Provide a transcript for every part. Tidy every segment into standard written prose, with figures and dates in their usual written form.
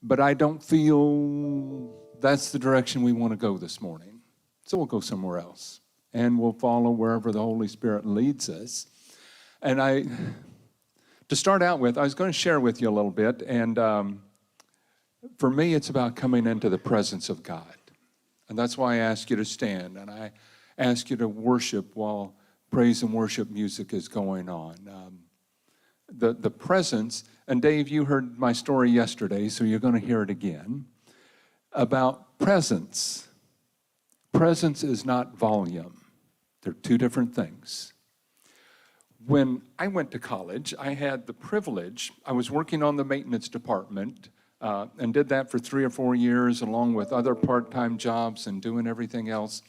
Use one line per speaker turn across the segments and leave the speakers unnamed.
but I don't feel that's the direction we want to go this morning. So we'll go somewhere else, and we'll follow wherever the Holy Spirit leads us. And to start out with, I was going to share with you a little bit, and for me, it's about coming into the presence of God. And that's why I ask you to stand, and I ask you to worship while praise and worship music is going on. The presence, and Dave, you heard my story yesterday, so you're going to hear it again, about presence. Presence is not volume. They're two different things. When I went to college, I had the privilege, I was working on the maintenance department, and did that for 3 or 4 years, along with other part-time jobs and doing everything else.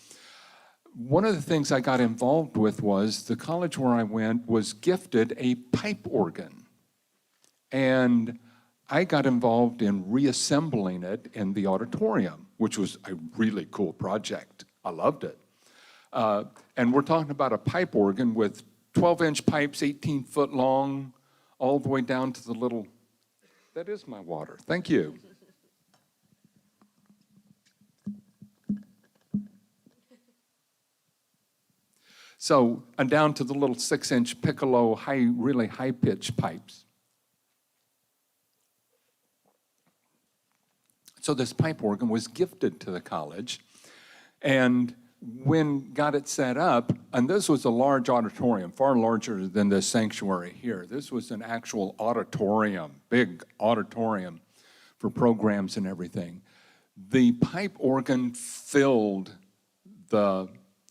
One of the things I got involved with was the college where I went was gifted a pipe organ. And I got involved in reassembling it in the auditorium, which was a really cool project. I loved it. And we're talking about a pipe organ with 12-inch pipes, 18 foot long, all the way down to the little, that is my water, thank you. So, and down to the little 6-inch piccolo, really high-pitched pipes. So this pipe organ was gifted to the college, and when got it set up, and this was a large auditorium, far larger than this sanctuary here. This was an actual auditorium, big auditorium for programs and everything. The pipe organ filled the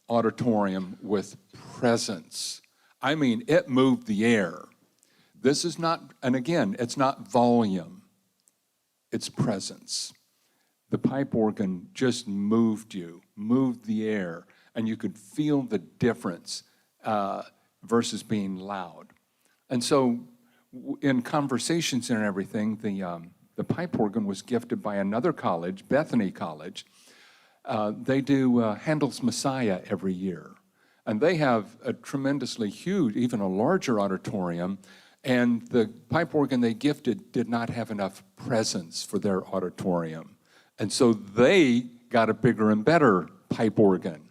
auditorium with presence. I mean, it moved the air. This is not, and again, it's not volume, it's presence. The pipe organ just moved you, moved the air, and you could feel the difference versus being loud. And so in conversations and everything, the pipe organ was gifted by another college, Bethany College. They do Handel's Messiah every year. And they have a tremendously huge, even a larger auditorium, and the pipe organ they gifted did not have enough presence for their auditorium. And so they got a bigger and better pipe organ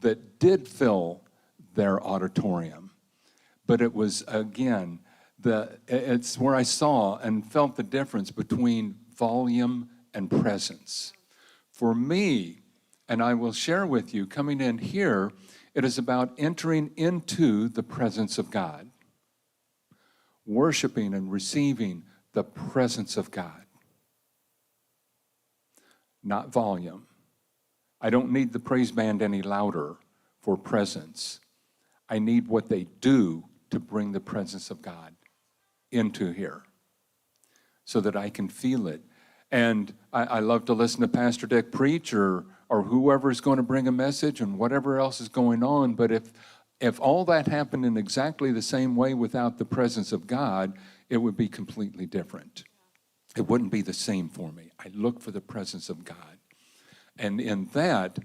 that did fill their auditorium. But it was, again, it's where I saw and felt the difference between volume and presence. For me, and I will share with you, coming in here, it is about entering into the presence of God, worshiping and receiving the presence of God. Not volume. I don't need the praise band any louder for presence. I need what they do to bring the presence of God into here so that I can feel it. And I love to listen to Pastor Dick preach or whoever's going to bring a message and whatever else is going on. But if all that happened in exactly the same way without the presence of God, it would be completely different. It wouldn't be the same for me. I look for the presence of God. And in that,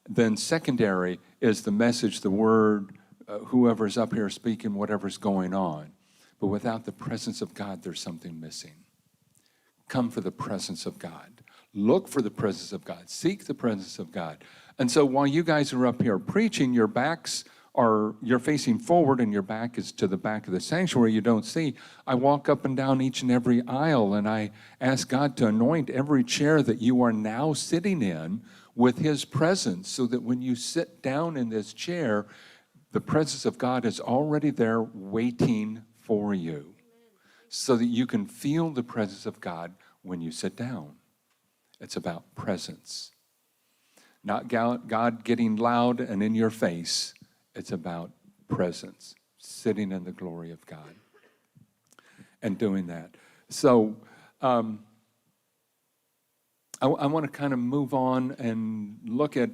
then secondary is the message, the word, whoever's up here speaking, whatever's going on. But without the presence of God, there's something missing. Come for the presence of God. Look for the presence of God. Seek the presence of God. And so while you guys are up here preaching, you're facing forward and your back is to the back of the sanctuary, you don't see. I walk up and down each and every aisle and I ask God to anoint every chair that you are now sitting in with His presence so that when you sit down in this chair, the presence of God is already there waiting for you so that you can feel the presence of God when you sit down. It's about presence. Not God getting loud and in your face. It's about presence, sitting in the glory of God and doing that. So I want to kind of move on and look at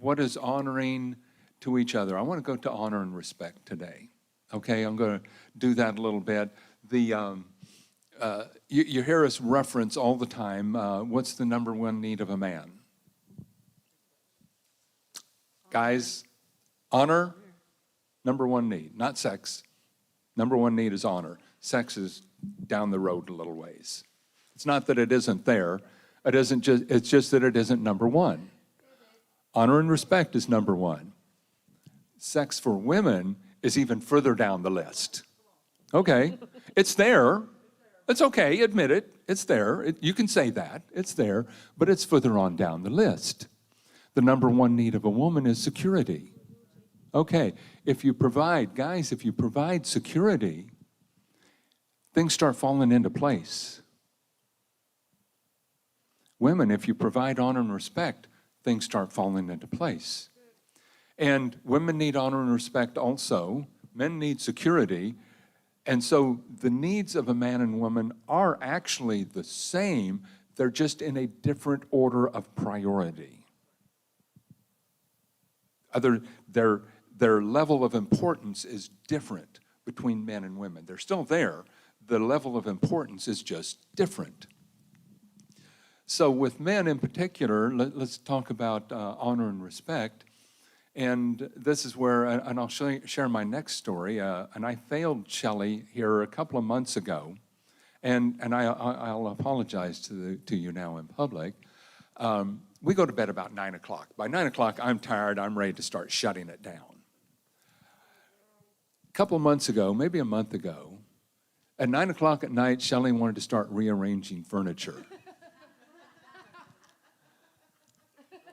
what is honoring to each other. I want to go to honor and respect today. Okay, I'm going to do that a little bit. You hear us reference all the time, what's the number one need of a man? Guys, honor. Number one need, not sex. Number one need is honor. Sex is down the road a little ways. It's not that it isn't there. It's just that it isn't number one. Honor and respect is number one. Sex for women is even further down the list. Okay, it's there. It's okay, admit it. It's there. You can say that. It's there, but it's further on down the list. The number one need of a woman is security. Okay, if you provide security, things start falling into place. Women, if you provide honor and respect, things start falling into place. And women need honor and respect also. Men need security. And so the needs of a man and woman are actually the same. They're just in a different order of priority. Their level of importance is different between men and women. They're still there. The level of importance is just different. So with men in particular, let's talk about honor and respect. And this is where, and I'll share my next story. And I failed Shelley here a couple of months ago. And I'll apologize to you now in public. We go to bed about 9 o'clock. By 9 o'clock, I'm tired. I'm ready to start shutting it down. A couple of months ago, maybe a month ago, at 9 o'clock at night, Shelley wanted to start rearranging furniture.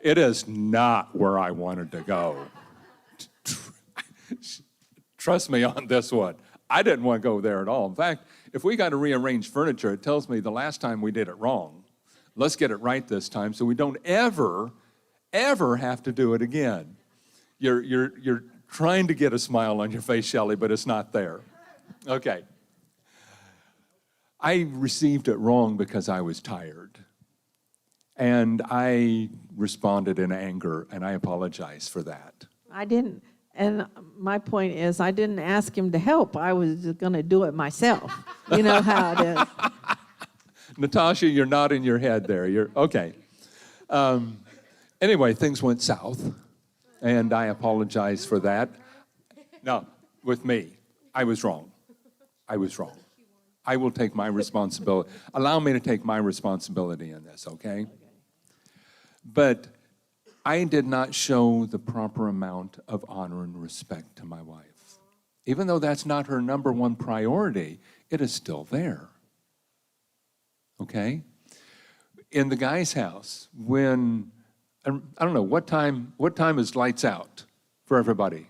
It is not where I wanted to go. Trust me on this one. I didn't want to go there at all. In fact, if we got to rearrange furniture, it tells me the last time we did it wrong. Let's get it right this time so we don't ever have to do it again. You're trying to get a smile on your face, Shelley, but it's not there. Okay. I received it wrong because I was tired. And I responded in anger, and I apologize for that.
I didn't, and my point is I didn't ask him to help. I was just going to do it myself. You know how it is.
Natasha, you're nodding your head there. You're okay. Anyway, things went south, and I apologize for that. No, with me, I was wrong. I was wrong. I will take my responsibility. Allow me to take my responsibility in this, okay? But I did not show the proper amount of honor and respect to my wife. Even though that's not her number one priority, it is still there. Okay? In the guy's house, when, I don't know, what time is lights out for everybody?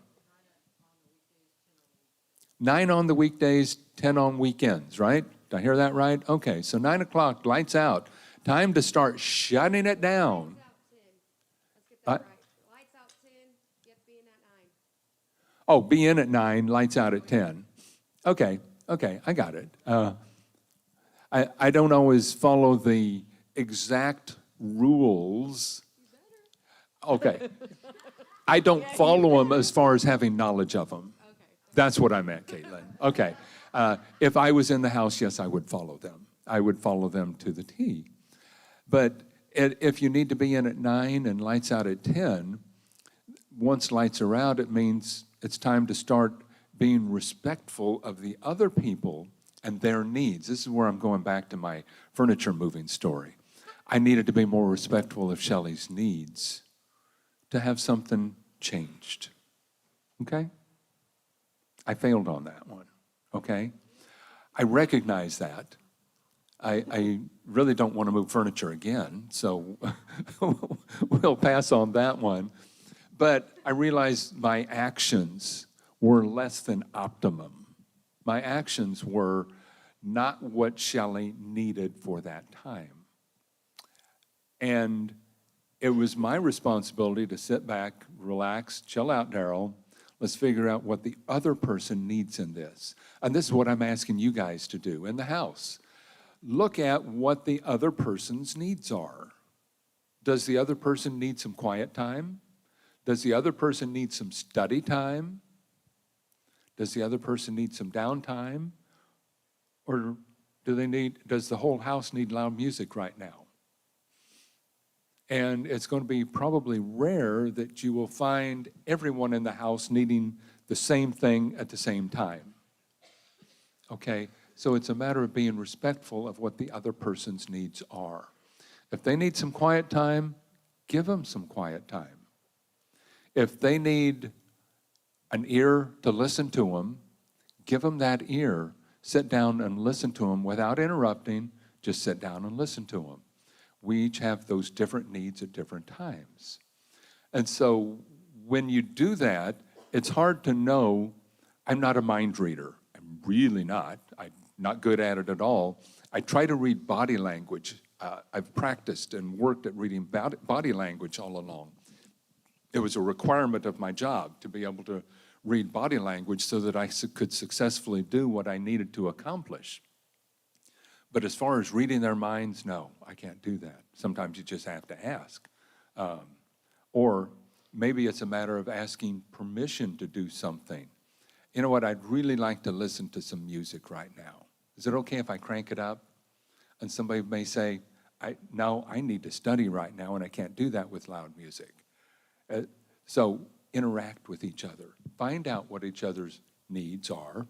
9 on the weekdays, 10 on weekends, right? Did I hear that right? Okay, so 9 o'clock, lights out. Time to start shutting it down.
Lights out 10, get be in at 9.
Oh, be in at 9, lights out at 10. Okay, I got it. I don't always follow the exact rules. Okay. I don't follow them as far as having knowledge of them. That's what I meant, Caitlin. Okay. If I was in the house, yes, I would follow them. I would follow them to the T. But if you need to be in at 9 and lights out at 10, once lights are out, it means it's time to start being respectful of the other people and their needs. This is where I'm going back to my furniture moving story. I needed to be more respectful of Shelley's needs to have something changed. Okay? I failed on that one. Okay? I recognize that. I really don't want to move furniture again, so we'll pass on that one. But I realized my actions were less than optimum. My actions were not what Shelley needed for that time. And it was my responsibility to sit back, relax, chill out, Daryl. Let's figure out what the other person needs in this. And this is what I'm asking you guys to do in the house. Look at what the other person's needs are. Does the other person need some quiet time? Does the other person need some study time? Does the other person need some downtime? Or does the whole house need loud music right now? And it's going to be probably rare that you will find everyone in the house needing the same thing at the same time. Okay? So it's a matter of being respectful of what the other person's needs are. If they need some quiet time, give them some quiet time. If they need an ear to listen to them, give them that ear. Sit down and listen to them without interrupting. Just sit down and listen to them. We each have those different needs at different times. And so when you do that, it's hard to know. I'm not a mind reader. I'm really not. I'm not good at it at all. I try to read body language. I've practiced and worked at reading body language all along. It was a requirement of my job to be able to read body language so that I could successfully do what I needed to accomplish. But as far as reading their minds, no, I can't do that. Sometimes you just have to ask. Or maybe it's a matter of asking permission to do something. You know what, I'd really like to listen to some music right now. Is it okay if I crank it up? And somebody may say, no, I need to study right now, and I can't do that with loud music. So interact with each other. Find out what each other's needs are.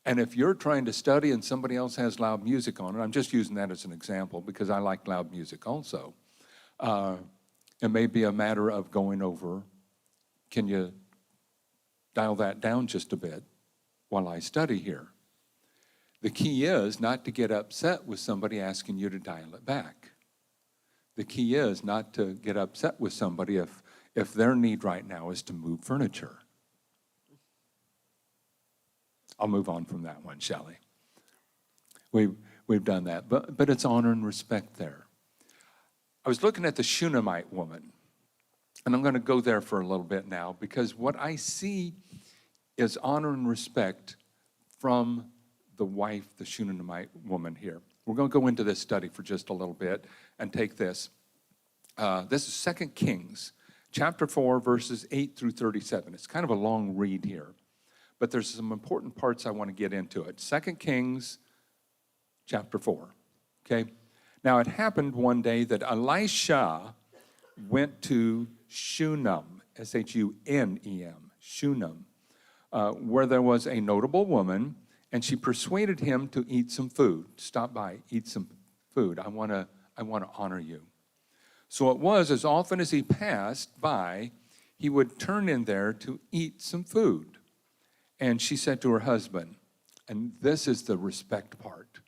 And if you're trying to study and somebody else has loud music on it, I'm just using that as an example because I like loud music also. It may be a matter of going over, can you dial that down just a bit while I study here? The key is not to get upset with somebody asking you to dial it back. The key is not to get upset with somebody if their need right now is to move furniture. I'll move on from that one, shall we? We've done that, but it's honor and respect there. I was looking at the Shunammite woman, and I'm going to go there for a little bit now because what I see is honor and respect from the wife, the Shunammite woman here. We're going to go into this study for just a little bit and take this. This is 2 Kings, chapter 4, verses 8 through 37. It's kind of a long read here, but there's some important parts I want to get into it. 2 Kings, chapter 4, okay? Now, it happened one day that Elisha went to Shunem, Shunem, Shunem, where there was a notable woman, and she persuaded him to eat some food. Stop by, eat some food. I want to honor you. So it was, as often as he passed by, he would turn in there to eat some food. And she said to her husband, and this is the respect part.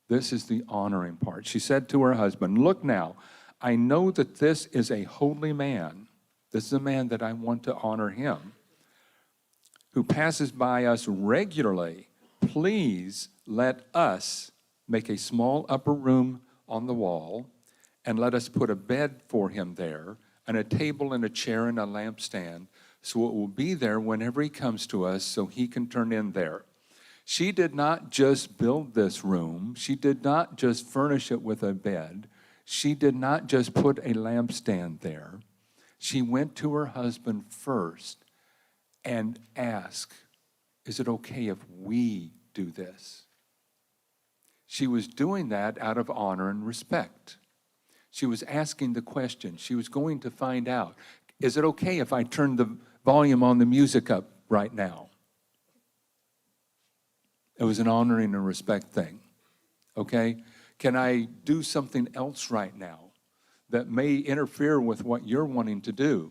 This is the honoring part. She said to her husband, look now, I know that this is a holy man. This is a man that I want to honor him, who passes by us regularly. Please let us make a small upper room on the wall, and let us put a bed for him there, and a table and a chair and a lampstand, so it will be there whenever he comes to us, so he can turn in there. She did not just build this room. She did not just furnish it with a bed. She did not just put a lampstand there. She went to her husband first and asked, is it okay if we do this? She was doing that out of honor and respect. She was asking the question. She was going to find out, is it okay if I turn the volume on the music up right now? It was an honoring and respect thing, okay? Can I do something else right now that may interfere with what you're wanting to do?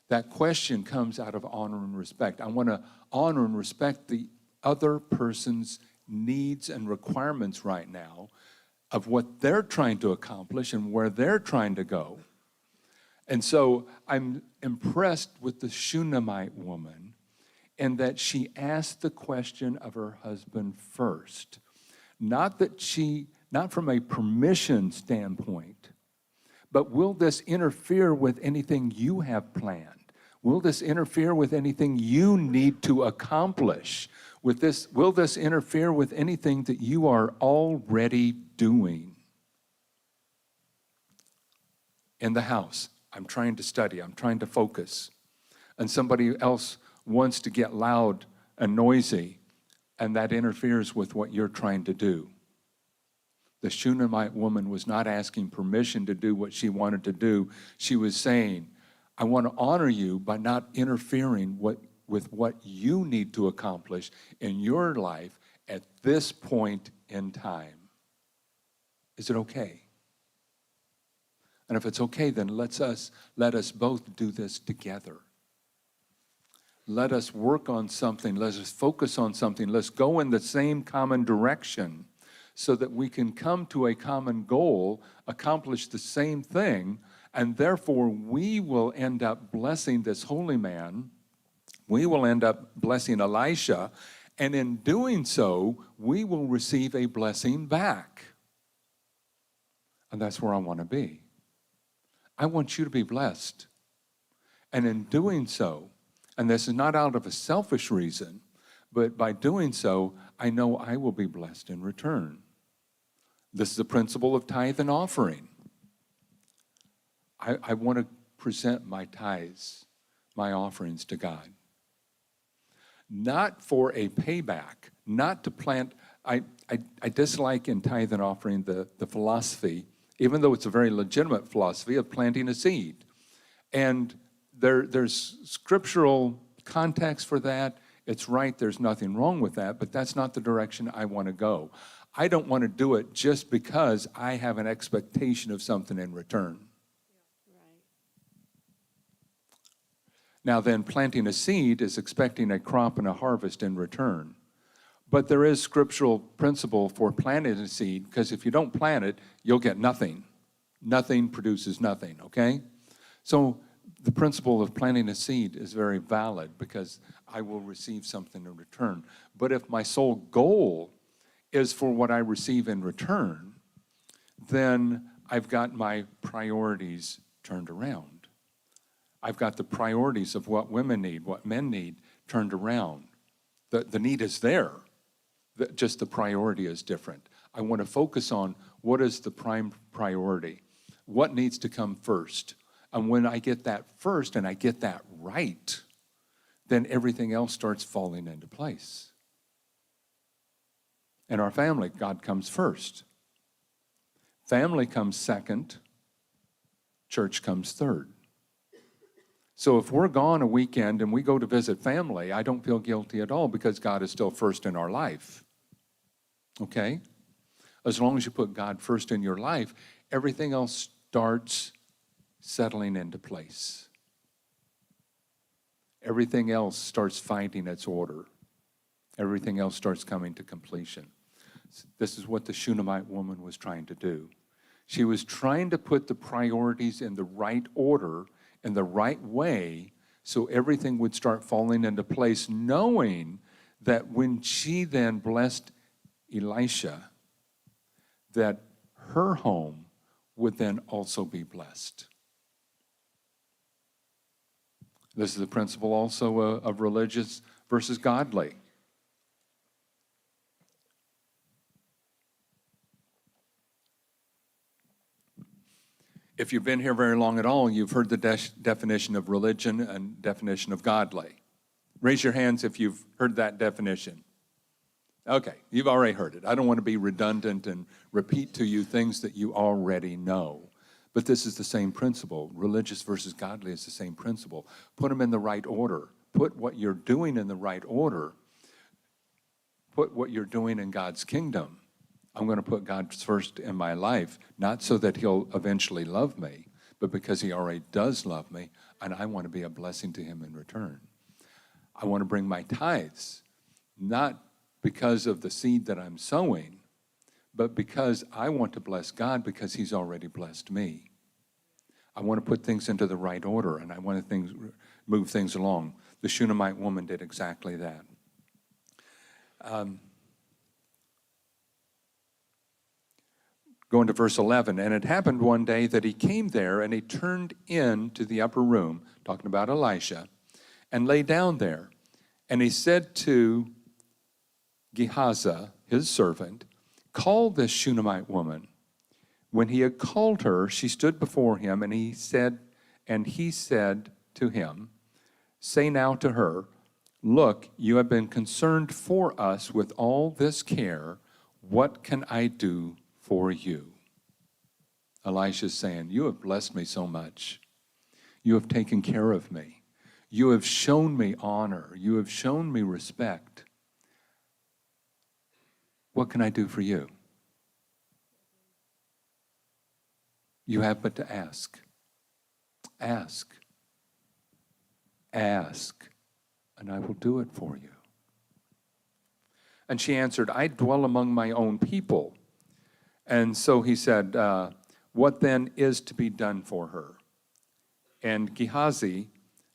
That question comes out of honor and respect. I want to honor and respect the other person's needs and requirements right now of what they're trying to accomplish and where they're trying to go. And so I'm impressed with the Shunammite woman in that she asked the question of her husband first. Not from a permission standpoint, but will this interfere with anything you have planned? Will this interfere with anything you need to accomplish? Will this interfere with anything that you are already doing? In the house, I'm trying to study, I'm trying to focus, and somebody else wants to get loud and noisy, and that interferes with what you're trying to do. The Shunammite woman was not asking permission to do what she wanted to do. She was saying, I want to honor you by not interfering with what you need to accomplish in your life at this point in time. Is it okay? And if it's okay, then let us both do this together. Let us work on something. Let us focus on something. Let's go in the same common direction so that we can come to a common goal, accomplish the same thing, and therefore we will end up blessing this holy man. We will end up blessing Elisha, and in doing so, we will receive a blessing back. And that's where I want to be. I want you to be blessed. And in doing so, and this is not out of a selfish reason, but by doing so, I know I will be blessed in return. This is the principle of tithe and offering. I want to present my tithes, my offerings to God. Not for a payback, not to plant. I dislike in tithe and offering the philosophy, even though it's a very legitimate philosophy, of planting a seed. And there's scriptural context for that. It's right, there's nothing wrong with that, but that's not the direction I want to go. I don't want to do it just because I have an expectation of something in return. Now then, planting a seed is expecting a crop and a harvest in return. But there is scriptural principle for planting a seed, because if you don't plant it, you'll get nothing. Nothing produces nothing, okay? So the principle of planting a seed is very valid because I will receive something in return. But if my sole goal is for what I receive in return, then I've got my priorities turned around. I've got the priorities of what women need, what men need, turned around. The need is there. Just the priority is different. I want to focus on what is the prime priority. What needs to come first? And when I get that first and I get that right, then everything else starts falling into place. In our family, God comes first. Family comes second. Church comes third. So if we're gone a weekend and we go to visit family, I don't feel guilty at all because God is still first in our life. Okay? As long as you put God first in your life, everything else starts settling into place. Everything else starts finding its order. Everything else starts coming to completion. This is what the Shunammite woman was trying to do. She was trying to put the priorities in the right order, in the right way, so everything would start falling into place, knowing that when she then blessed Elisha, that her home would then also be blessed. This is the principle also of religious versus godly. If you've been here very long at all, you've heard the definition of religion and definition of godly. Raise your hands if you've heard that definition. Okay, you've already heard it. I don't want to be redundant and repeat to you things that you already know. But this is the same principle. Religious versus godly is the same principle. Put them in the right order. Put what you're doing in the right order. Put what you're doing in God's kingdom. I'm going to put God first in my life, not so that he'll eventually love me, but because he already does love me, and I want to be a blessing to him in return. I want to bring my tithes, not because of the seed that I'm sowing, but because I want to bless God because he's already blessed me. I want to put things into the right order, and I want to move things along. The Shunammite woman did exactly that. Going to verse 11, and it happened one day that he came there, and he turned into the upper room, talking about Elisha, and lay down there. And he said to Gehazi, his servant, "Call this Shunammite woman." When he had called her, she stood before him, and he said to him, "Say now to her, look, you have been concerned for us with all this care. What can I do for you?" Elisha's saying, "You have blessed me so much. You have taken care of me. You have shown me honor. You have shown me respect. What can I do for you? You have but to ask. Ask. Ask, and I will do it for you. And she answered, I dwell among my own people. And so he said, what then is to be done for her? And Gehazi,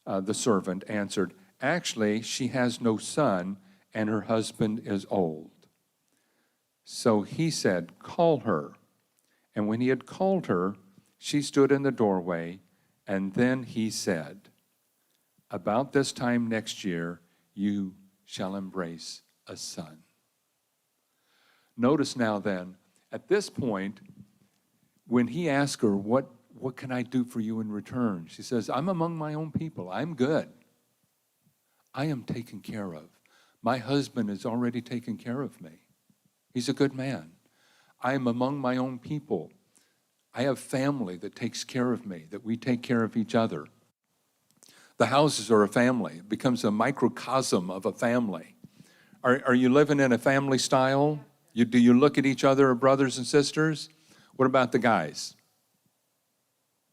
the servant, answered, actually, she has no son, and her husband is old. So he said, call her. And when he had called her, she stood in the doorway, and then he said, about this time next year, you shall embrace a son. Notice now then, at this point, when he asked her, what can I do for you in return? She says, I'm among my own people. I'm good. I am taken care of. My husband is already taken care of me. He's a good man. I am among my own people. I have family that takes care of me, that we take care of each other. The houses are a family. It becomes a microcosm of a family. Are you living in a family style? Do you look at each other as brothers and sisters? What about the guys?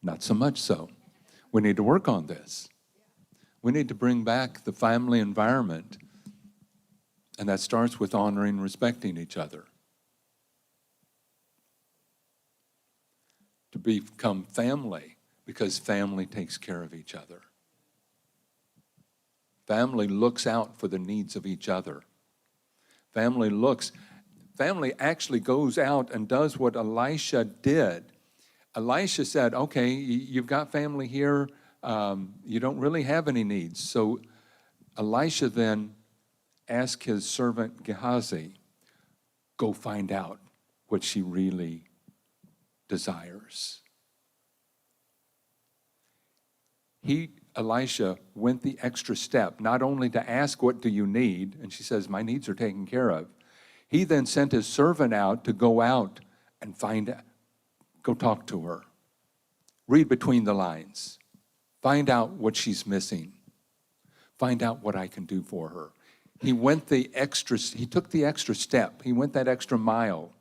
Not so much so. We need to work on this. We need to bring back the family environment, and that starts with honoring and respecting each other. To become family, because family takes care of each other. Family looks out for the needs of each other. Family actually goes out and does what Elisha did. Elisha said, okay, you've got family here. You don't really have any needs. So Elisha then asked his servant Gehazi, go find out what she really desires. Elisha went the extra step, not only to ask, what do you need? And she says, my needs are taken care of. He then sent his servant out to go out and go talk to her. Read between the lines. Find out what she's missing. Find out what I can do for her. He took the extra step. He went that extra mile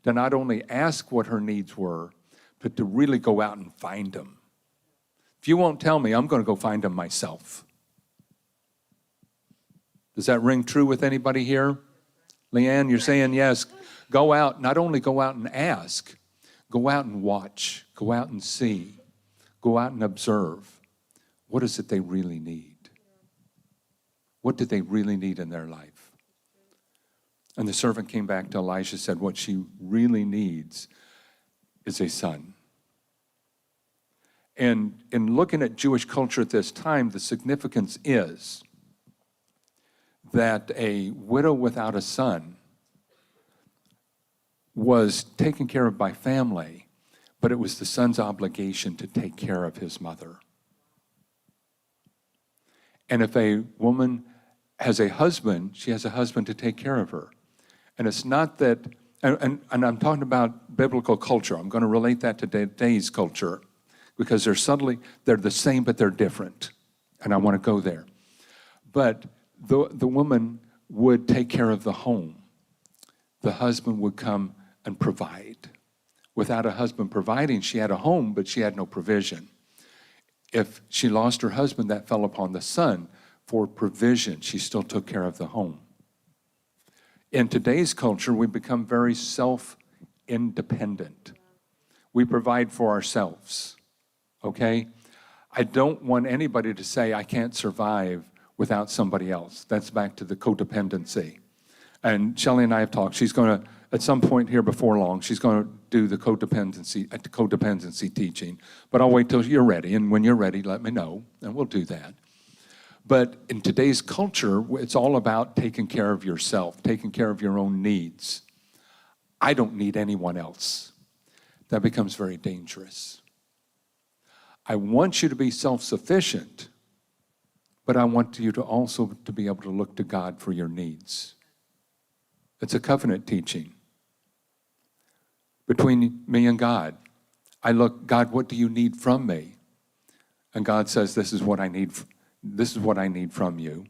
to not only ask what her needs were, but to really go out and find them. If you won't tell me, I'm going to go find them myself. Does that ring true with anybody here? Leanne, you're saying yes. Go out, not only go out and ask, go out and watch, go out and see, go out and observe. What is it they really need? What do they really need in their life? And the servant came back to Elisha and said, what she really needs is a son. And in looking at Jewish culture at this time, the significance is that a widow without a son was taken care of by family, but it was the son's obligation to take care of his mother. And if a woman has a husband, she has a husband to take care of her. And it's not that, and I'm talking about biblical culture. I'm going to relate that to today's culture because they're the same, but they're different. And I want to go there. But the woman would take care of the home. The husband would come and provide. Without a husband providing, she had a home, but she had no provision. If she lost her husband, that fell upon the son for provision. She still took care of the home. In today's culture, we become very self-independent. We provide for ourselves, okay? I don't want anybody to say, I can't survive without somebody else. That's back to the codependency. And Shelley and I have talked. She's going to, at some point here before long, she's going to do the codependency teaching. But I'll wait till you're ready. And when you're ready, let me know, and we'll do that. But in today's culture, it's all about taking care of yourself, taking care of your own needs. I don't need anyone else. That becomes very dangerous. I want you to be self-sufficient, but I want you to also to be able to look to God for your needs. It's a covenant teaching between me and God. I look, God, what do you need from me? And God says, this is what I need from you.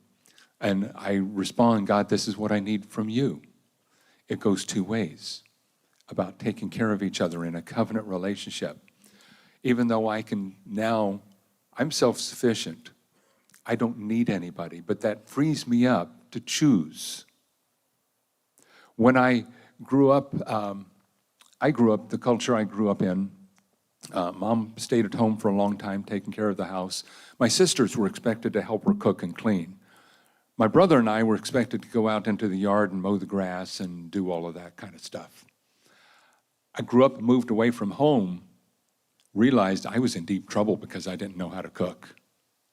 And I respond, God, this is what I need from you. It goes two ways about taking care of each other in a covenant relationship. Even though I'm self-sufficient. I don't need anybody, but that frees me up to choose. When I grew up, the culture I grew up in, Mom stayed at home for a long time taking care of the house. My sisters were expected to help her cook and clean. My brother and I were expected to go out into the yard and mow the grass and do all of that kind of stuff. I grew up and moved away from home, realized I was in deep trouble because I didn't know how to cook.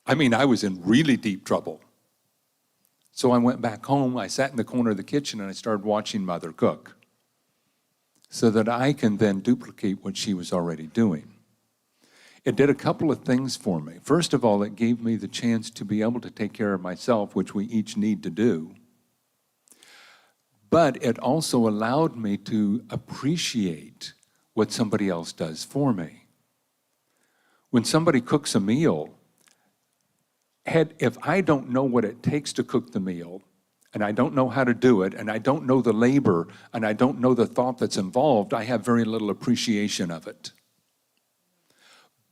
I mean, I was in really deep trouble. So I went back home, I sat in the corner of the kitchen, and I started watching Mother cook so that I can then duplicate what she was already doing. It did a couple of things for me. First of all, it gave me the chance to be able to take care of myself, which we each need to do. But it also allowed me to appreciate what somebody else does for me. When somebody cooks a meal, if I don't know what it takes to cook the meal, and I don't know how to do it, and I don't know the labor, and I don't know the thought that's involved, I have very little appreciation of it.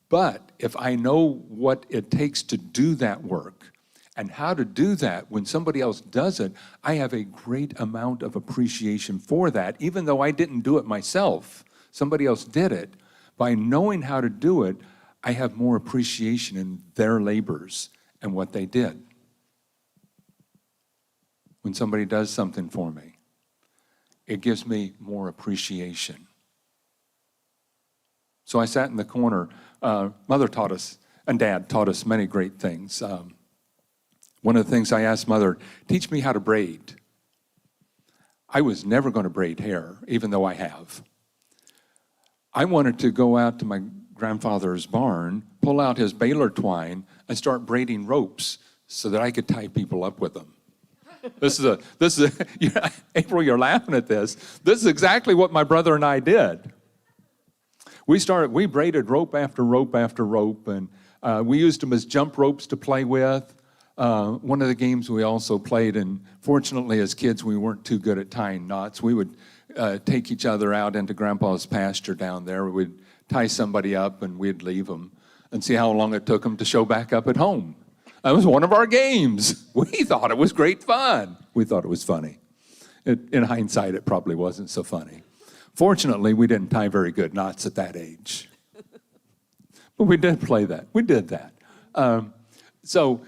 But if I know what it takes to do that work and how to do that when somebody else does it, I have a great amount of appreciation for that, even though I didn't do it myself. Somebody else did it. By knowing how to do it, I have more appreciation in their labors and what they did. When somebody does something for me, it gives me more appreciation. So I sat in the corner. Mother taught us, and Dad taught us many great things. One of the things I asked Mother, teach me how to braid. I was never going to braid hair, even though I have. I wanted to go out to my grandfather's barn, pull out his baler twine, and start braiding ropes so that I could tie people up with them. April, you're laughing at this. This is exactly what my brother and I did. We braided rope after rope after rope, and we used them as jump ropes to play with. One of the games we also played, and fortunately as kids we weren't too good at tying knots, we would take each other out into Grandpa's pasture down there. We'd tie somebody up and we'd leave them and see how long it took them to show back up at home. That was one of our games. We thought it was great fun. We thought it was funny. In hindsight, it probably wasn't so funny. Fortunately, we didn't tie very good knots at that age. But we did play that. We did that. So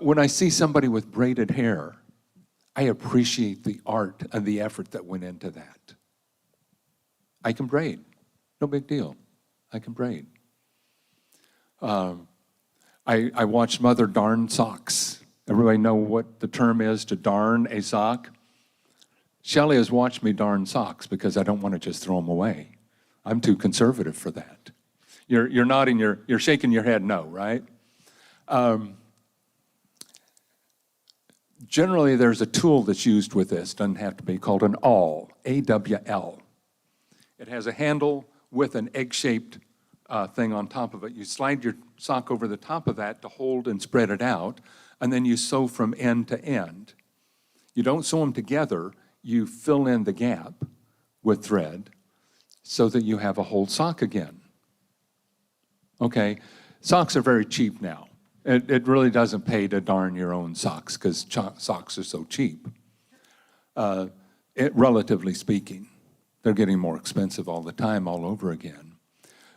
when I see somebody with braided hair, I appreciate the art and the effort that went into that. I can braid. No big deal. I can braid. I watched Mother darn socks. Everybody know what the term is to darn a sock? Shelley has watched me darn socks because I don't want to just throw them away. I'm too conservative for that. You're nodding, you're shaking your head no, right? Generally, there's a tool that's used with this, doesn't have to be, called an awl, A-W-L. It has a handle with an egg-shaped thing on top of it. You slide your sock over the top of that to hold and spread it out, and then you sew from end to end. You don't sew them together, you fill in the gap with thread so that you have a whole sock again. Okay, socks are very cheap now. It really doesn't pay to darn your own socks because socks are so cheap. Relatively speaking, they're getting more expensive all the time, all over again.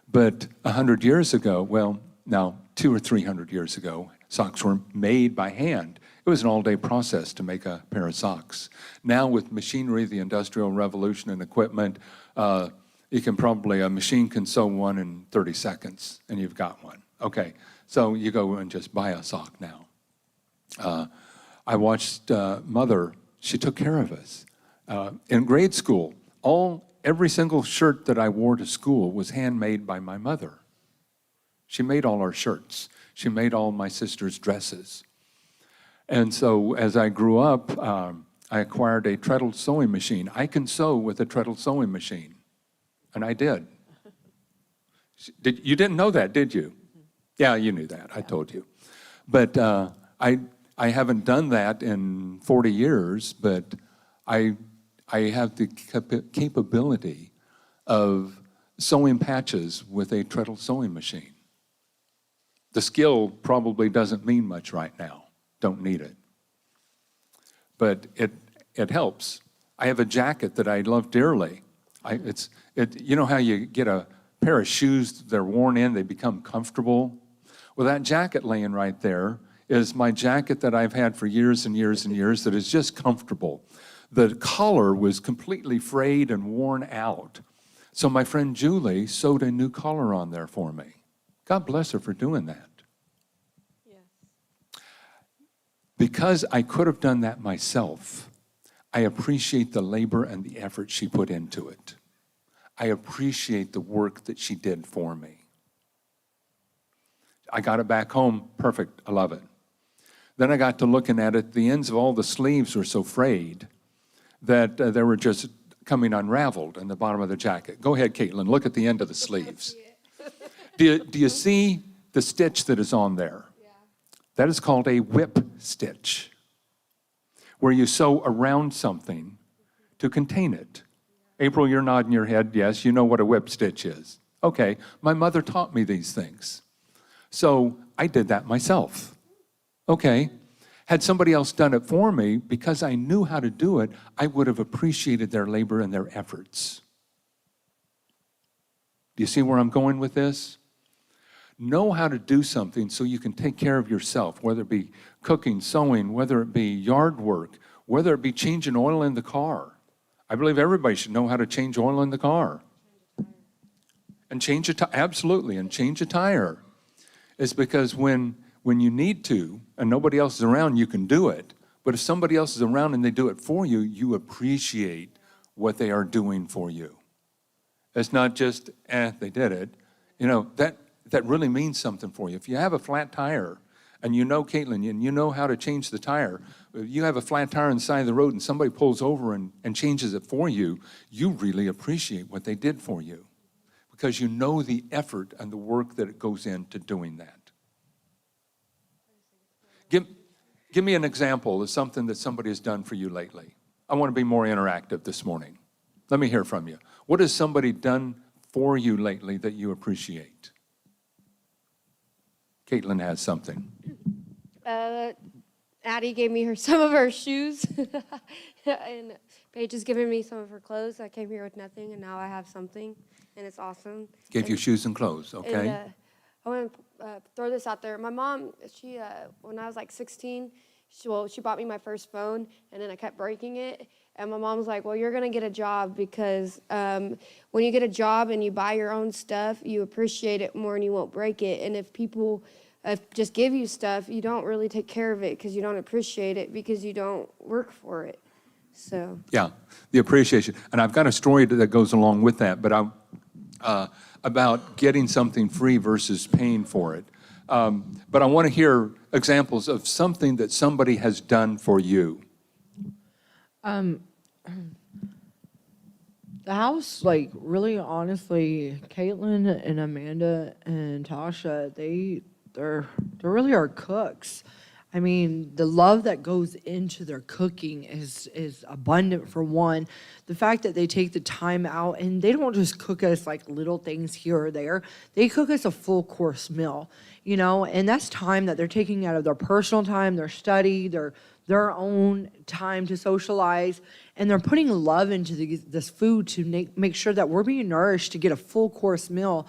But 100 years ago, well, now 200 or 300 years ago, socks were made by hand. It was an all-day process to make a pair of socks. Now with machinery, the Industrial Revolution and equipment, a machine can sew one in 30 seconds and you've got one. Okay, so you go and just buy a sock now. I watched Mother, she took care of us. In grade school, every single shirt that I wore to school was handmade by my mother. She made all our shirts. She made all my sister's dresses. And so as I grew up, I acquired a treadle sewing machine. I can sew with a treadle sewing machine, and I did. You didn't know that, did you? Yeah, you knew that. I told you. But I haven't done that in 40 years, but I I have the capability of sewing patches with a treadle sewing machine. The skill probably doesn't mean much right now. Don't need it. But it helps. I have a jacket that I love dearly. You know how you get a pair of shoes, they're worn in, they become comfortable? Well, that jacket laying right there is my jacket that I've had for years and years and years that is just comfortable. The collar was completely frayed and worn out. So my friend Julie sewed a new collar on there for me. God bless her for doing that.
Yes.
Because I could have done that myself, I appreciate the labor and the effort she put into it. I appreciate the work that she did for me. I got it back home, perfect, I love it. Then I got to looking at it, the ends of all the sleeves were so frayed that they were just coming unraveled in the bottom of the jacket. Go ahead, Caitlin, look at the end of the sleeves. Do you see the stitch that is on there?
Yeah.
That is called a whip stitch, where you sew around something to contain it. April, you're nodding your head. Yes, you know what a whip stitch is. Okay, my mother taught me these things. So I did that myself. Okay, had somebody else done it for me, because I knew how to do it, I would have appreciated their labor and their efforts. Do you see where I'm going with this? Know how to do something so you can take care of yourself, whether it be cooking, sewing, whether it be yard work, whether it be changing oil in the car. I believe everybody should know how to change oil in the car. And change a tire, absolutely, and change a tire. It's because when you need to, and nobody else is around, you can do it. But if somebody else is around and they do it for you, you appreciate what they are doing for you. It's not just, they did it. You know, that really means something for you. If you have a flat tire, and you know, Caitlin, and you know how to change the tire, if you have a flat tire on the side of the road and somebody pulls over and changes it for you, you really appreciate what they did for you, because you know the effort and the work that it goes into doing that. Give me an example of something that somebody has done for you lately. I want to be more interactive this morning. Let me hear from you. What has somebody done for you lately that you appreciate? Caitlin has something.
Addie gave me some of her shoes, and Paige has given me some of her clothes. I came here with nothing, and now I have something, and it's awesome.
Gave you shoes and clothes, okay?
And, I want to throw this out there. My mom, she when I was like 16, she bought me my first phone, and then I kept breaking it. And my mom was like, well, you're going to get a job, because when you get a job and you buy your own stuff, you appreciate it more and you won't break it. And if people just give you stuff, you don't really take care of it because you don't appreciate it, because you don't work for it. So. Yeah,
the appreciation. And I've got a story that goes along with that, but about getting something free versus paying for it. But I want to hear examples of something that somebody has done for you.
The house, like, really, honestly, Caitlin and Amanda and Tasha, they're really our cooks. I mean, the love that goes into their cooking is abundant, for one. The fact that they take the time out, and they don't just cook us like little things here or there. They cook us a full course meal, you know, and that's time that they're taking out of their personal time, their study, their own time to socialize, and they're putting love into this food to make sure that we're being nourished to get a full course meal.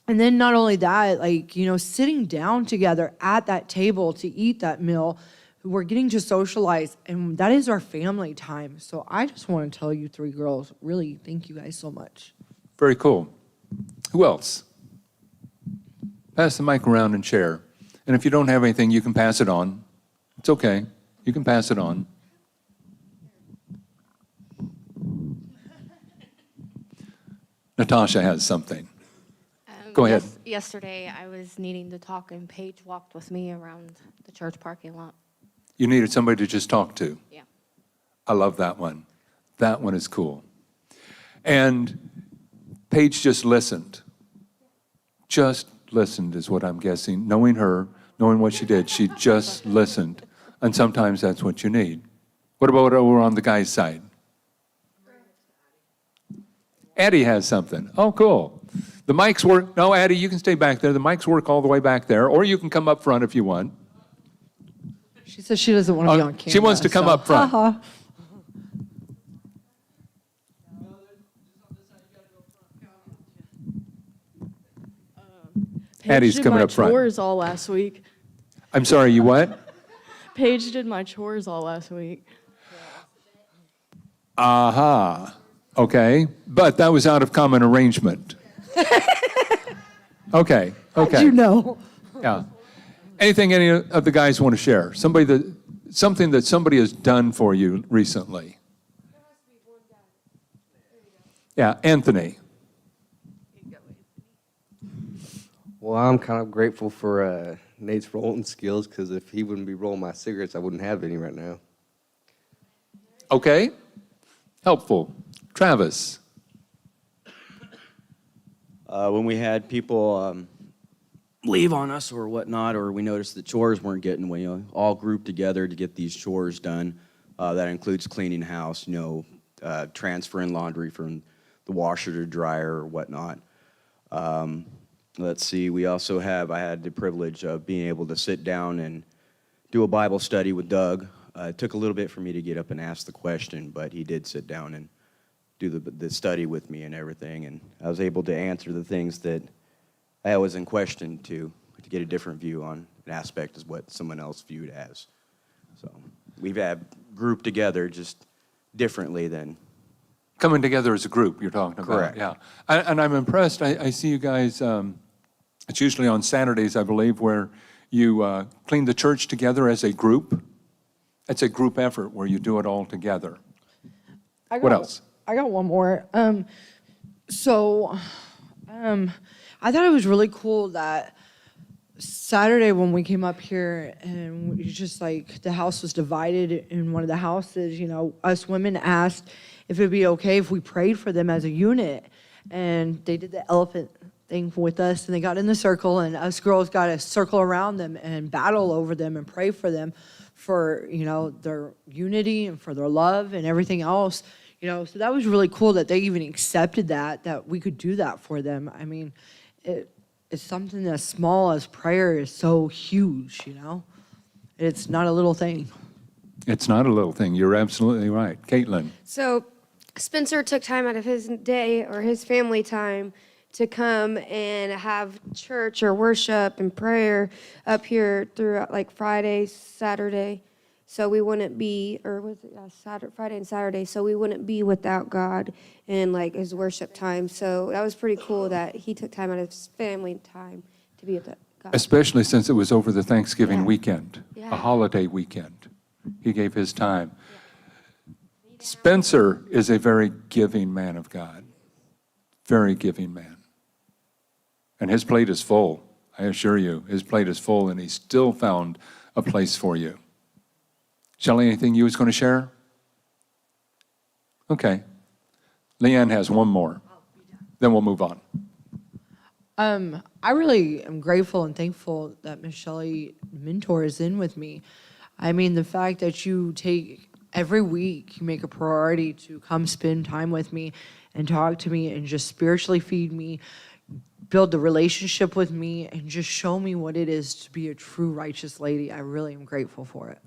And then not only that, like, you know, sitting down together at that table to eat that meal, we're getting to socialize, and that is our family time. So I just want to tell you three girls, really, thank you guys so much.
Very cool. Who else? Pass the mic around and share. And if you don't have anything, you can pass it on. It's okay. You can pass it on. Natasha has something. Go ahead.
Yesterday, I was needing to talk, and Paige walked with me around the church parking lot.
You needed somebody to just talk to.
Yeah.
I love that one. That one is cool. And Paige just listened. Just listened is what I'm guessing. Knowing her, knowing what she did, she just listened. And sometimes that's what you need. What about over on the guy's side? Addie has something. Oh, cool. The mics work. No, Addie, you can stay back there. The mics work all the way back there, or you can come up front if you want.
She says she doesn't want to be on camera.
She wants to come
so-
up front.
Ha-ha.
Addie's
Paige
coming
did
up
my
front.
chores all last week.
I'm sorry, you what?
Paige did my chores all last week.
Aha. Okay. But that was out of common arrangement. Okay. Okay.
You know.
Yeah. Anything any of the guys want to share? Something that somebody has done for you recently? Yeah, Anthony.
Well, I'm kind of grateful for Nate's rolling skills because if he wouldn't be rolling my cigarettes, I wouldn't have any right now.
Okay. Helpful. Travis.
When we had people leave on us or whatnot, or we noticed the chores weren't getting, we all grouped together to get these chores done. That includes cleaning house, transferring laundry from the washer to dryer or whatnot. Let's see, I had the privilege of being able to sit down and do a Bible study with Doug. It took a little bit for me to get up and ask the question, but he did sit down and do the study with me and everything, and I was able to answer the things that I was in question to get a different view on an aspect as what someone else viewed as. So we've had grouped together just differently than.
Coming together as a group, you're talking about.
Correct.
Yeah. And I'm impressed. I see you guys, it's usually on Saturdays, I believe, where you clean the church together as a group. It's a group effort where you do it all together. What else?
I got one more. I thought it was really cool that Saturday when we came up here and we just like the house was divided in one of the houses, us women asked if it'd be okay if we prayed for them as a unit. And they did the elephant thing with us and they got in the circle and us girls got to circle around them and battle over them and pray for them for, their unity and for their love and everything else. So that was really cool that they even accepted that we could do that for them. I mean, it's something as small as prayer is so huge, It's not a little thing.
It's not a little thing. You're absolutely right. Caitlin.
So Spencer took time out of his day or his family time to come and have church or worship and prayer up here throughout like Friday, Saturday. So we wouldn't be, or was it Friday and Saturday, so we wouldn't be without God in like his worship time. So that was pretty cool that he took time out of his family time to be with God.
Especially since it was over the Thanksgiving
Yeah.
weekend, a
Yeah.
holiday weekend. He gave his time. Spencer is a very giving man of God, very giving man. And his plate is full, I assure you. His plate is full, and he still found a place for you. Shelley, anything you was going to share? Okay. Leanne has one more. Then we'll move on.
I really am grateful and thankful that Miss Shelley mentors in with me. I mean, the fact that you take every week, you make a priority to come spend time with me and talk to me and just spiritually feed me, build the relationship with me, and just show me what it is to be a true righteous lady. I really am grateful for it.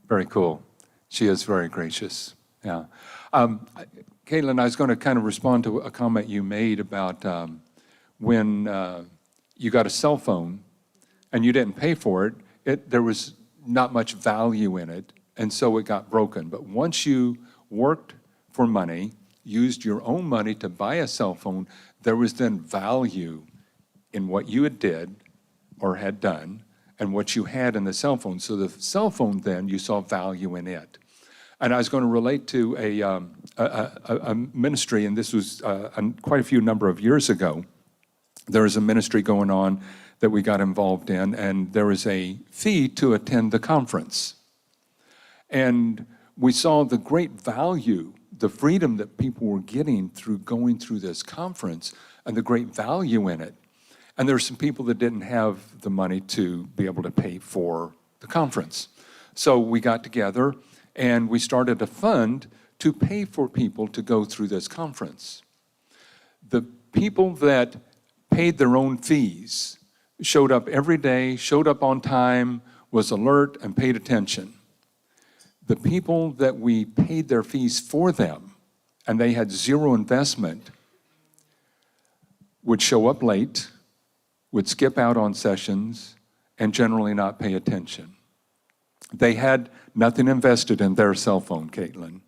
Very cool. She is very gracious. Yeah. Caitlin, I was going to kind of respond to a comment you made about when you got a cell phone and you didn't pay for it, there was not much value in it, and so it got broken. But once you worked for money, used your own money to buy a cell phone, there was then value in what you did or had done and what you had in the cell phone. So the cell phone then, you saw value in it. And I was going to relate to a ministry, and this was quite a few number of years ago. There was a ministry going on that we got involved in, and there was a fee to attend the conference. And we saw the great value, the freedom that people were getting through going through this conference, and the great value in it. And there were some people that didn't have the money to be able to pay for the conference. So we got together and we started a fund to pay for people to go through this conference. The people that paid their own fees showed up every day, showed up on time, was alert, and paid attention. The people that we paid their fees for them, and they had zero investment, would show up late, would skip out on sessions, and generally not pay attention. They had nothing invested in their cell phone, Caitlin,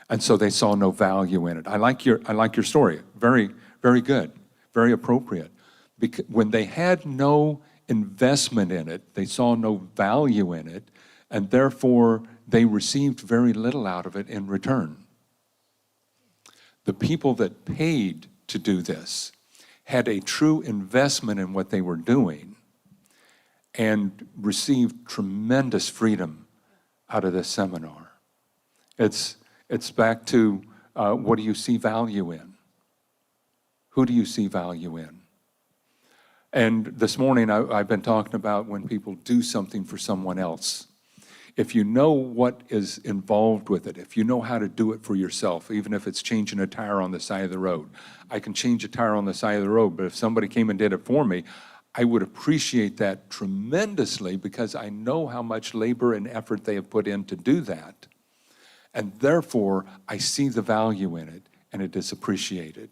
and so they saw no value in it. I like your story. Very, very good, very appropriate. Because when they had no investment in it, they saw no value in it, and therefore they received very little out of it in return. The people that paid to do this had a true investment in what they were doing and received tremendous freedom out of this seminar. It's back to what do you see value in? Who do you see value in? And this morning I've been talking about when people do something for someone else. If you know what is involved with it, if you know how to do it for yourself, even if it's changing a tire on the side of the road. I can change a tire on the side of the road, but if somebody came and did it for me, I would appreciate that tremendously because I know how much labor and effort they have put in to do that. And therefore, I see the value in it, and it is appreciated.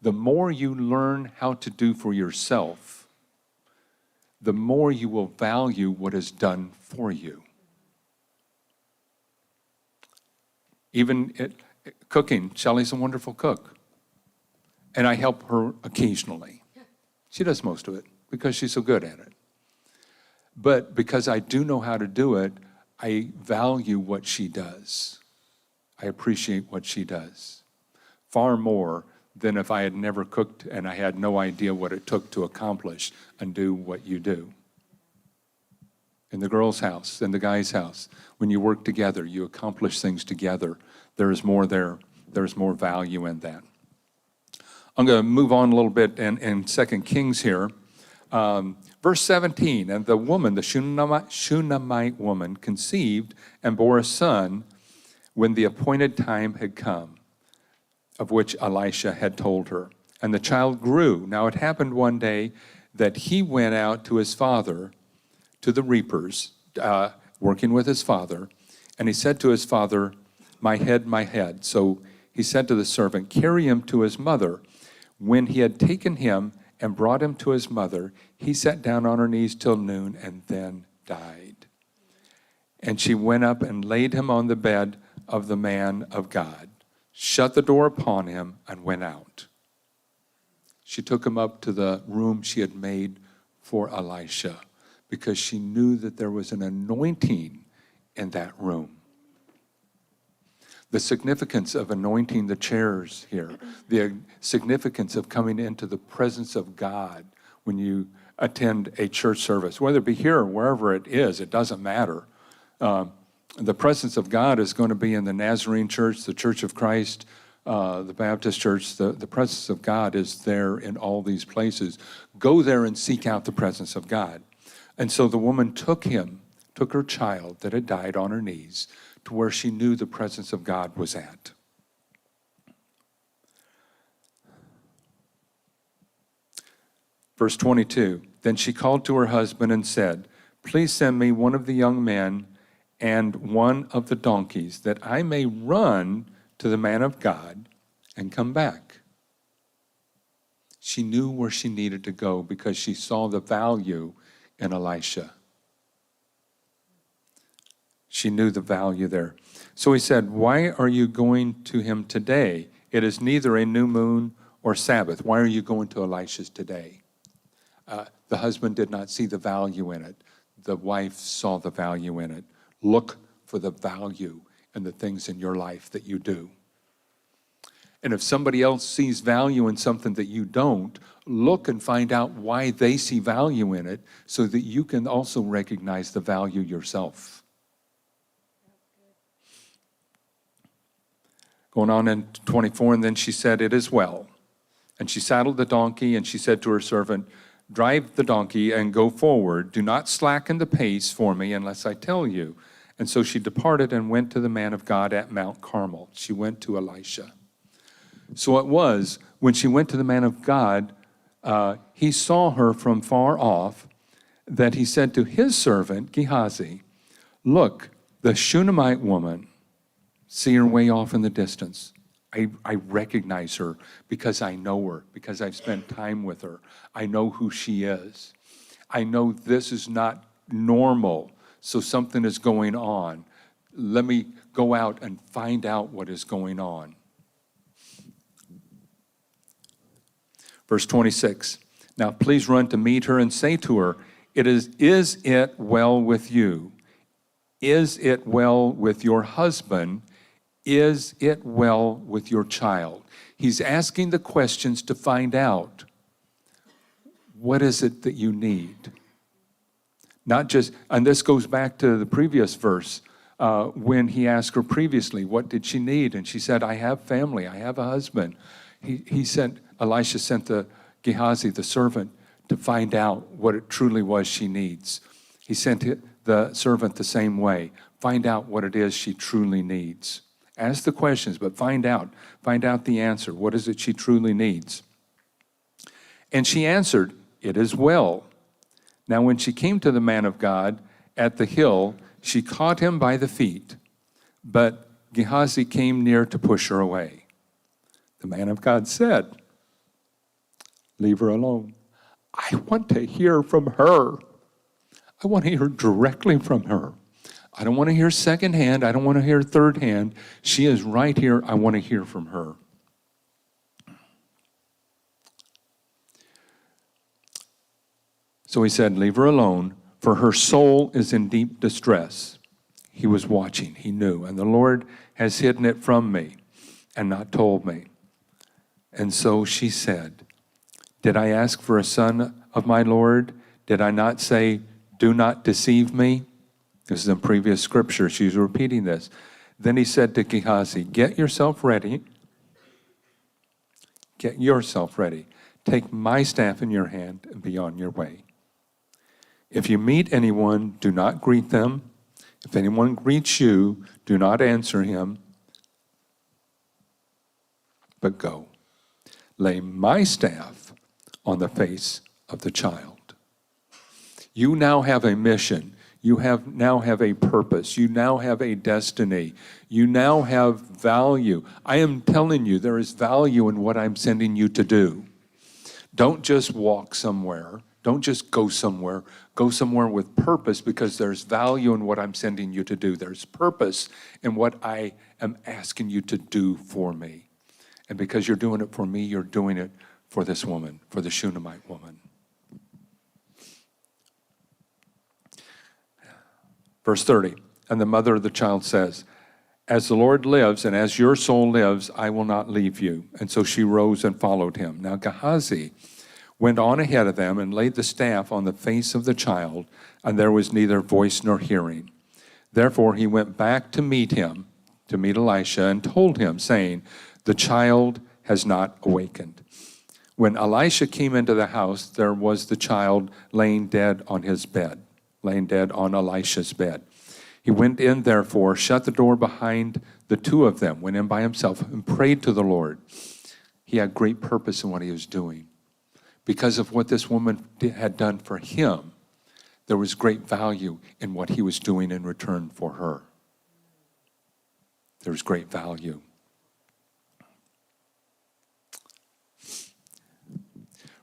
The more you learn how to do for yourself, the more you will value what is done for you. Even cooking, Shelley's a wonderful cook. And I help her occasionally. She does most of it because she's so good at it. But because I do know how to do it, I value what she does. I appreciate what she does far more than if I had never cooked and I had no idea what it took to accomplish and do what you do. In the girl's house, in the guy's house, when you work together, you accomplish things together. There is more there. There's more value in that. I'm going to move on a little bit in 2 Kings here. Verse 17, and the woman, the Shunammite woman, conceived and bore a son when the appointed time had come, of which Elisha had told her. And the child grew. Now it happened one day that he went out to his father, to the reapers, working with his father, and he said to his father, my head, my head. So he said to the servant, carry him to his mother. When he had taken him and brought him to his mother, he sat down on her knees till noon and then died. And she went up and laid him on the bed of the man of God, shut the door upon him, and went out. She took him up to the room she had made for Elisha because she knew that there was an anointing in that room. The significance of anointing the chairs here, the significance of coming into the presence of God when you attend a church service, whether it be here or wherever it is, it doesn't matter. The presence of God is going to be in the Nazarene Church, the Church of Christ, the Baptist Church. The presence of God is there in all these places. Go there and seek out the presence of God. And so the woman took her child that had died on her knees to where she knew the presence of God was at. Verse 22, then she called to her husband and said, please send me one of the young men and one of the donkeys, that I may run to the man of God and come back. She knew where she needed to go because she saw the value in Elisha. She knew the value there. So he said, why are you going to him today? It is neither a new moon or Sabbath. Why are you going to Elisha's today? The husband did not see the value in it. The wife saw the value in it. Look for the value in the things in your life that you do. And if somebody else sees value in something that you don't, look and find out why they see value in it so that you can also recognize the value yourself. Going on in 24, and then she said, it is well. And she saddled the donkey, and she said to her servant, "Drive the donkey and go forward. Do not slacken the pace for me unless I tell you." And so she departed and went to the man of God at Mount Carmel. She went to Elisha. So it was, when she went to the man of God, he saw her from far off, that he said to his servant Gehazi, "Look, the Shunammite woman, see her way off in the distance. I recognize her because I know her, because I've spent time with her. I know who she is. I know this is not normal, so something is going on. Let me go out and find out what is going on." Verse 26, "Now please run to meet her and say to her, is it well with you? Is it well with your husband? Is it well with your child?" He's asking the questions to find out, what is it that you need? Not just, and this goes back to the previous verse, when he asked her previously, what did she need? And she said, "I have family, I have a husband." Elisha sent the Gehazi, the servant, to find out what it truly was she needs. He sent the servant the same way. Find out what it is she truly needs. Ask the questions, but find out the answer. What is it she truly needs? And she answered, "It is well." Now when she came to the man of God at the hill, she caught him by the feet, but Gehazi came near to push her away. The man of God said, "Leave her alone. I want to hear from her. I want to hear directly from her. I don't want to hear secondhand. I don't want to hear third hand. She is right here. I want to hear from her." So he said, "Leave her alone, for her soul is in deep distress." He was watching. He knew. "And the Lord has hidden it from me and not told me." And so she said, "Did I ask for a son of my Lord? Did I not say, 'Do not deceive me'?" This is in previous scripture. She's repeating this. Then he said to Gehazi, "Get yourself ready. Get yourself ready. Take my staff in your hand and be on your way. If you meet anyone, do not greet them. If anyone greets you, do not answer him, but go. Lay my staff on the face of the child." You now have a mission. You now have a purpose. You now have a destiny. You now have value. I am telling you, there is value in what I'm sending you to do. Don't just walk somewhere. Don't just go somewhere. Go somewhere with purpose, because there's value in what I'm sending you to do. There's purpose in what I am asking you to do for me. And because you're doing it for me, you're doing it for this woman, for the Shunammite woman. Verse 30, and the mother of the child says, "As the Lord lives and as your soul lives, I will not leave you." And so she rose and followed him. Now Gehazi went on ahead of them and laid the staff on the face of the child, and there was neither voice nor hearing. Therefore he went back to meet Elisha, and told him, saying, "The child has not awakened." When Elisha came into the house, there was the child laying dead on his bed, laying dead on Elisha's bed. He went in, therefore, shut the door behind the two of them, went in by himself, and prayed to the Lord. He had great purpose in what he was doing. Because of what this woman had done for him, there was great value in what he was doing in return for her. There was great value.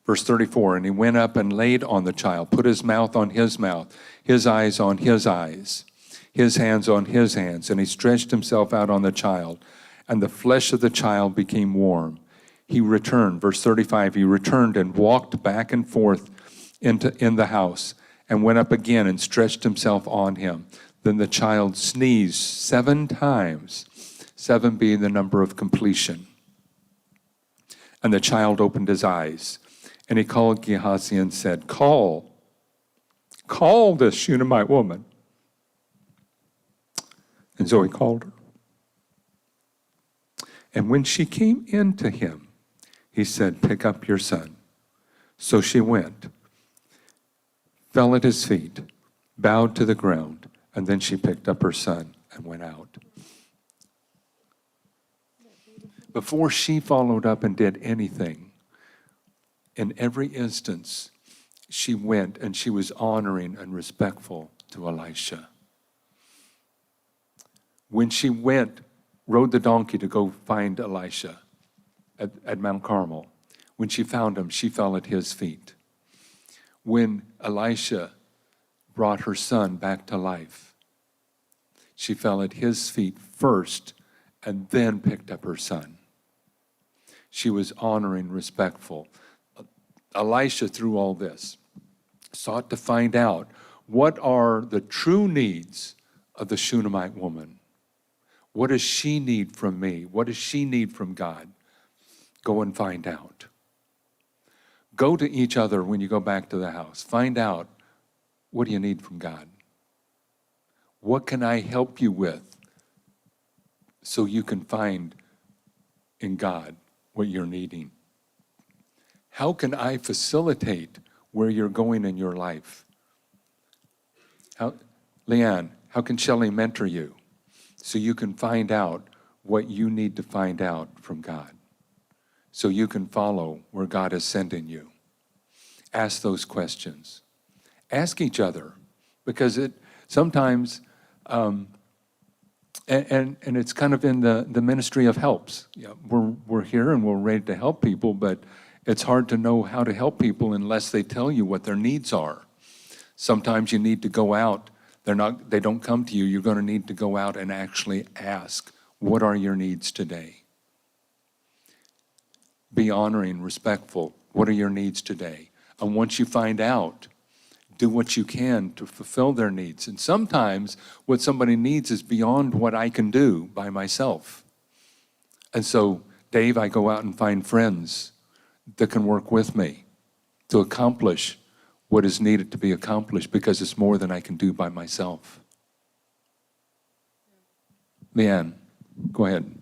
Verse 34, and he went up and laid on the child, put his mouth on his mouth, his eyes on his eyes, his hands on his hands, and he stretched himself out on the child, and the flesh of the child became warm. He returned, verse 35, he returned and walked back and forth in the house, and went up again and stretched himself on him. Then the child sneezed 7 times, 7 being the number of completion. And the child opened his eyes, and he called Gehazi and said, Call this Shunammite woman. And so he called her. And when she came in to him, he said, pick up your son. So she went, fell at his feet, bowed to the ground, and then she picked up her son and went out. Before she followed up and did anything, in every instance, she went and she was honoring and respectful to Elisha. When she went, rode the donkey to go find Elisha at Mount Carmel, when she found him, she fell at his feet. When Elisha brought her son back to life, she fell at his feet first and then picked up her son. She was honoring, respectful. Elisha, through all this, sought to find out what are the true needs of the Shunammite woman. What does she need from me? What does she need from God? Go and find out. Go to each other when you go back to the house. Find out, what do you need from God? What can I help you with so you can find in God what you're needing? How can I facilitate where you're going in your life? Leanne, how can Shelley mentor you so you can find out what you need to find out from God? So you can follow where God is sending you. Ask those questions. Ask each other, because it sometimes, and it's kind of in the ministry of helps. Yeah, we're here and we're ready to help people, but it's hard to know how to help people unless they tell you what their needs are. Sometimes you need to go out. They don't come to you. You're going to need to go out and actually ask, what are your needs today? Be honoring, respectful. What are your needs today? And once you find out, do what you can to fulfill their needs. And sometimes what somebody needs is beyond what I can do by myself. And so, Dave, I go out and find friends that can work with me to accomplish what is needed to be accomplished, because it's more than I can do by myself. Leanne, go ahead.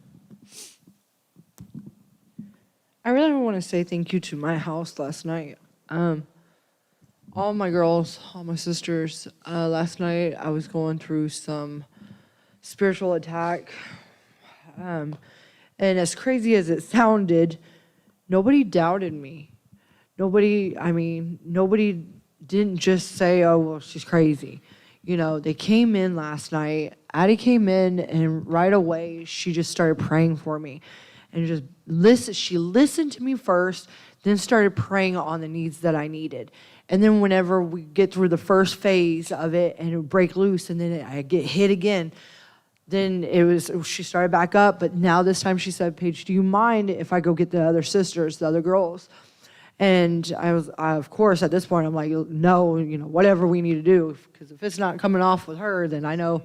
I really want to say thank you to my house last night. All my girls, all my sisters. Last night I was going through some spiritual attack. And as crazy as it sounded, nobody doubted me. Nobody didn't just say, oh, well, she's crazy. You know, they came in last night. Addie came in, and right away she just started praying for me. And she listened to me first, then started praying on the needs that I needed. And then whenever we get through the first phase of it and it would break loose and then I get hit again, then she started back up. But now this time she said, Paige, do you mind if I go get the other sisters, the other girls? And I of course, at this point, I'm like, no, whatever we need to do. Because if it's not coming off with her, then I know,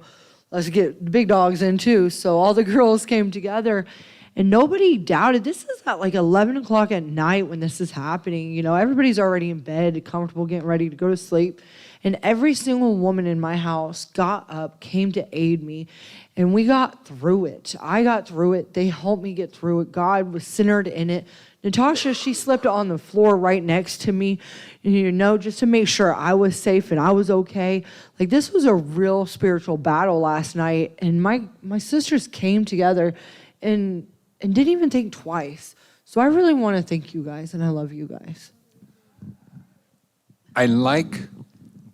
let's get the big dogs in too. So all the girls came together. And nobody doubted. This is at like 11 o'clock at night when this is happening. Everybody's already in bed, comfortable, getting ready to go to sleep. And every single woman in my house got up, came to aid me, and we got through it. I got through it. They helped me get through it. God was centered in it. Natasha, she slept on the floor right next to me, just to make sure I was safe and I was okay. Like, this was a real spiritual battle last night. And my sisters came together and didn't even think twice. So I really want to thank you guys, and I love you guys.
I like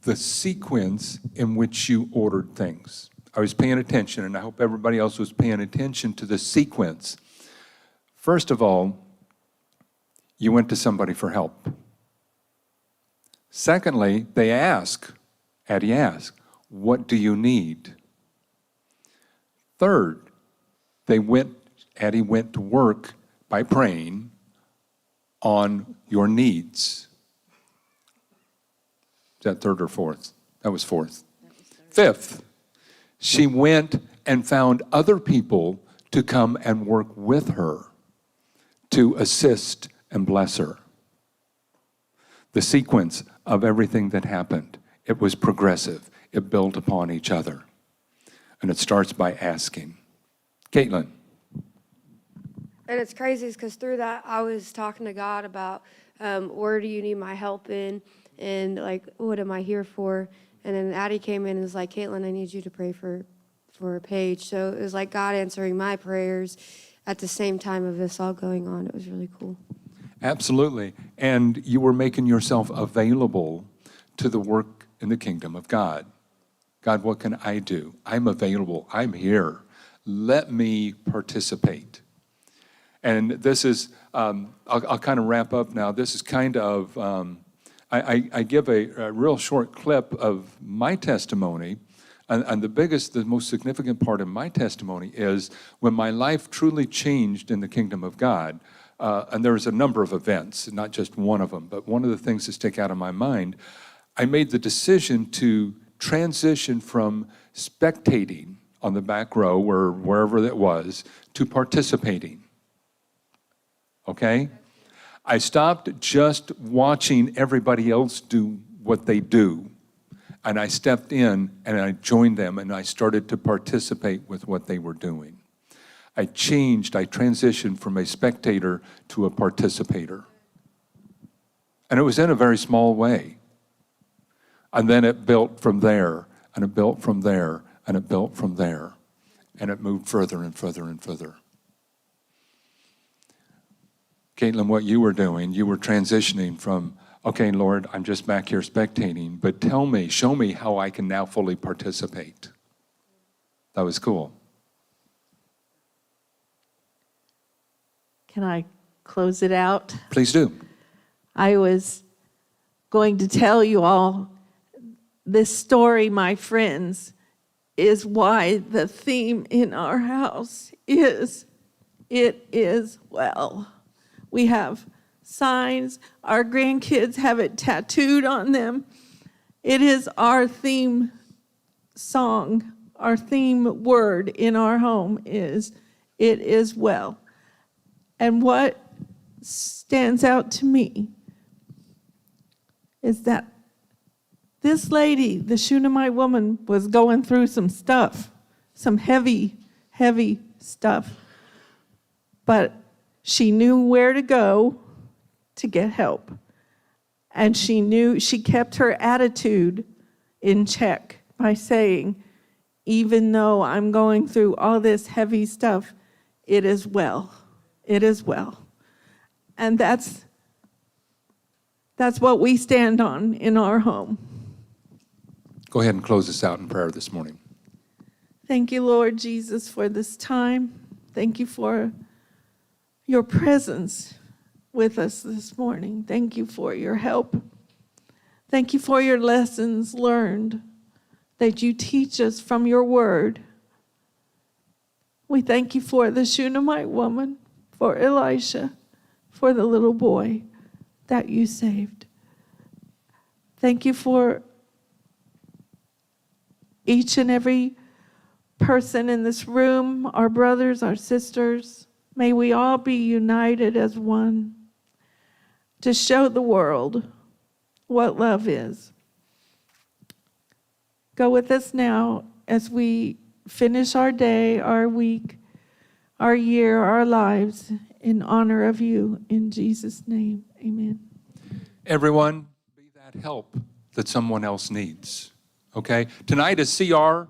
the sequence in which you ordered things. I was paying attention, and I hope everybody else was paying attention to the sequence. First of all, you went to somebody for help. Secondly, Addie asked, what do you need? Third, Addie went to work by praying on your needs. Is that third or fourth? That was fourth. Fifth, she went and found other people to come and work with her to assist and bless her. The sequence of everything that happened, it was progressive. It built upon each other. And it starts by asking. Caitlin.
And it's crazy because through that, I was talking to God about where do you need my help in, and like, what am I here for? And then Addie came in and was like, Caitlin, I need you to pray for Paige. So it was like God answering my prayers at the same time of this all going on. It was really cool.
Absolutely. And you were making yourself available to the work in the kingdom of God. God, what can I do? I'm available. I'm here. Let me participate. And this is, I'll kind of wrap up now. This is kind of, I give a real short clip of my testimony. And the most significant part of my testimony is when my life truly changed in the kingdom of God. And there was a number of events, not just one of them, but one of the things that stick out in my mind, I made the decision to transition from spectating on the back row or wherever it was to participating. Okay? I stopped just watching everybody else do what they do. And I stepped in and I joined them and I started to participate with what they were doing. I transitioned from a spectator to a participator. And it was in a very small way. And then it built from there, and it built from there, and it built from there. And it moved further and further and further. Caitlin, what you were doing, you were transitioning from, okay, Lord, I'm just back here spectating, but show me how I can now fully participate. That was cool.
Can I close it out?
Please do.
I was going to tell you all this story, my friends, is why the theme in our house is, it is well. We have signs. Our grandkids have it tattooed on them. It is our theme song, our theme word in our home is, it is well. And what stands out to me is that this lady, the Shunammite woman, was going through some stuff, some heavy, heavy stuff. But she knew where to go to get help. And she kept her attitude in check by saying, even though I'm going through all this heavy stuff, it is well. It is well. And that's what we stand on in our home.
Go ahead and close us out in prayer this morning.
Thank you, Lord Jesus, for this time. Thank you for your presence with us this morning. Thank you for your help. Thank you for your lessons learned that you teach us from your word. We thank you for the Shunammite woman, for Elisha, for the little boy that you saved. Thank you for each and every person in this room, our brothers, our sisters. May we all be united as one to show the world what love is. Go with us now as we finish our day, our week, our year, our lives in honor of you. In Jesus' name, amen.
Everyone, be that help that someone else needs. Okay? Tonight is CR.